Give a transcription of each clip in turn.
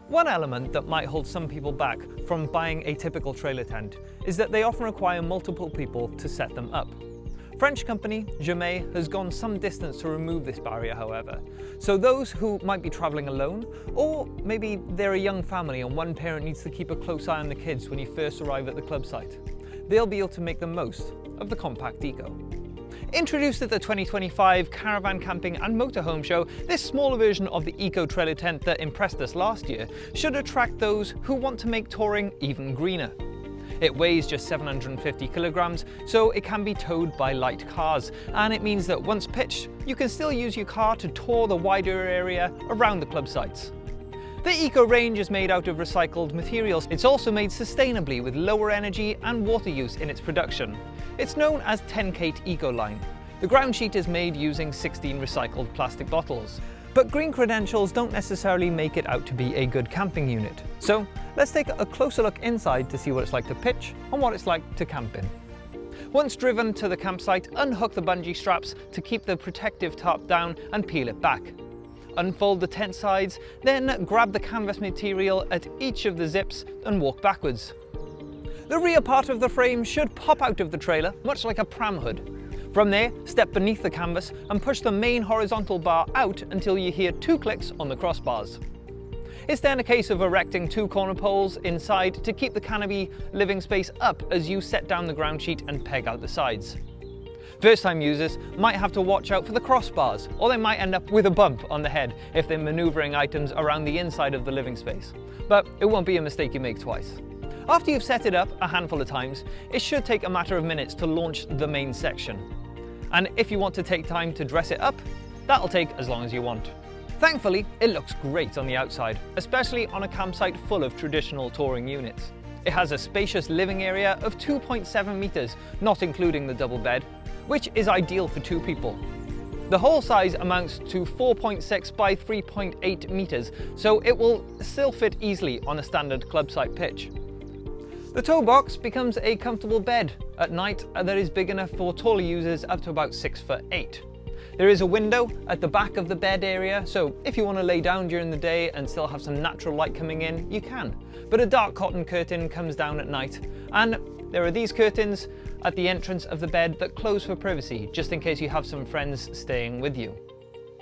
One element that might hold some people back from buying a typical trailer tent is that they often require multiple people to set them up. French company Jamet has gone some distance to remove this barrier, however, so those who might be travelling alone, or maybe they're a young family and one parent needs to keep a close eye on the kids when you first arrive at the club site, they'll be able to make the most of the Compact Eco. Introduced at the 2025 Caravan, Camping and Motorhome Show, this smaller version of the Eco trailer tent that impressed us last year should attract those who want to make touring even greener. It weighs just 750 kilograms, so it can be towed by light cars, and it means that once pitched, you can still use your car to tour the wider area around the club sites. The Eco range is made out of recycled materials. It's also made sustainably with lower energy and water use in its production. It's known as 10Kate Eco line. The ground sheet is made using 16 recycled plastic bottles. But green credentials don't necessarily make it out to be a good camping unit. So let's take a closer look inside to see what it's like to pitch and what it's like to camp in. Once driven to the campsite, unhook the bungee straps to keep the protective tarp down and peel it back. Unfold the tent sides, then grab the canvas material at each of the zips and walk backwards. The rear part of the frame should pop out of the trailer, much like a pram hood. From there, step beneath the canvas and push the main horizontal bar out until you hear 2 clicks on the crossbars. It's then a case of erecting 2 corner poles inside to keep the canopy living space up as you set down the ground sheet and peg out the sides. First-time users might have to watch out for the crossbars, or they might end up with a bump on the head if they're maneuvering items around the inside of the living space. But it won't be a mistake you make twice. After you've set it up a handful of times, it should take a matter of minutes to launch the main section. And if you want to take time to dress it up, that'll take as long as you want. Thankfully, it looks great on the outside, especially on a campsite full of traditional touring units. It has a spacious living area of 2.7 meters, not including the double bed, which is ideal for 2 people. The hole size amounts to 4.6 by 3.8 meters, so it will still fit easily on a standard club site pitch. The toe box becomes a comfortable bed at night that is big enough for taller users up to about 6'8". There is a window at the back of the bed area, so if you want to lay down during the day and still have some natural light coming in, you can. But a dark cotton curtain comes down at night, and there are these curtains at the entrance of the bed that close for privacy, just in case you have some friends staying with you.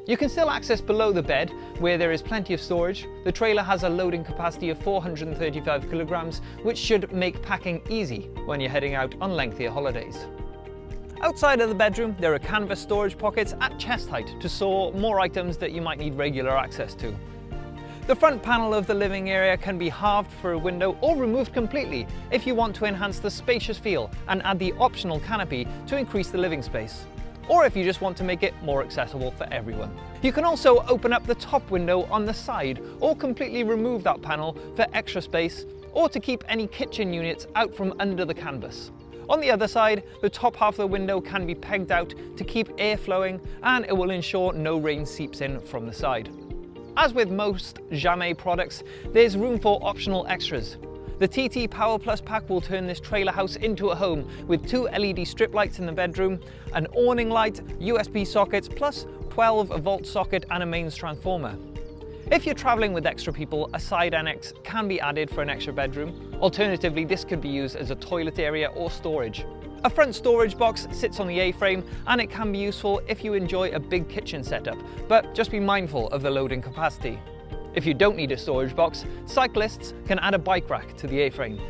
You can still access below the bed, where there is plenty of storage. The trailer has a loading capacity of 435 kilograms, which should make packing easy when you're heading out on lengthier holidays. Outside of the bedroom, there are canvas storage pockets at chest height to store more items that you might need regular access to. The front panel of the living area can be halved for a window or removed completely if you want to enhance the spacious feel and add the optional canopy to increase the living space, or if you just want to make it more accessible for everyone. You can also open up the top window on the side or completely remove that panel for extra space or to keep any kitchen units out from under the canvas. On the other side, the top half of the window can be pegged out to keep air flowing, and it will ensure no rain seeps in from the side. As with most Jamet products, there's room for optional extras. The TT Power Plus pack will turn this trailer house into a home with 2 LED strip lights in the bedroom, an awning light, USB sockets, plus 12-volt socket and a mains transformer. If you're traveling with extra people, a side annex can be added for an extra bedroom. Alternatively, this could be used as a toilet area or storage. A front storage box sits on the A-frame, and it can be useful if you enjoy a big kitchen setup, but just be mindful of the loading capacity. If you don't need a storage box, cyclists can add a bike rack to the A-frame.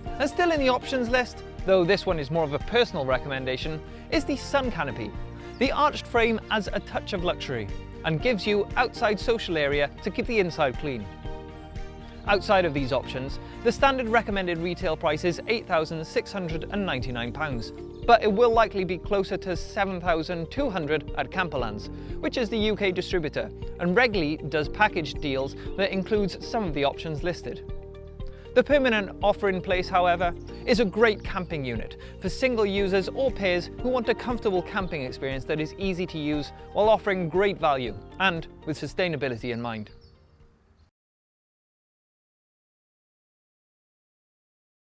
And still in the options list, though this one is more of a personal recommendation, is the sun canopy. The arched frame adds a touch of luxury and gives you outside social area to keep the inside clean. Outside of these options, the standard recommended retail price is £8,699, but it will likely be closer to £7,200 at Camperlands, which is the UK distributor, and regularly does package deals that includes some of the options listed. The permanent offer in place, however, is a great camping unit for single users or pairs who want a comfortable camping experience that is easy to use while offering great value and with sustainability in mind.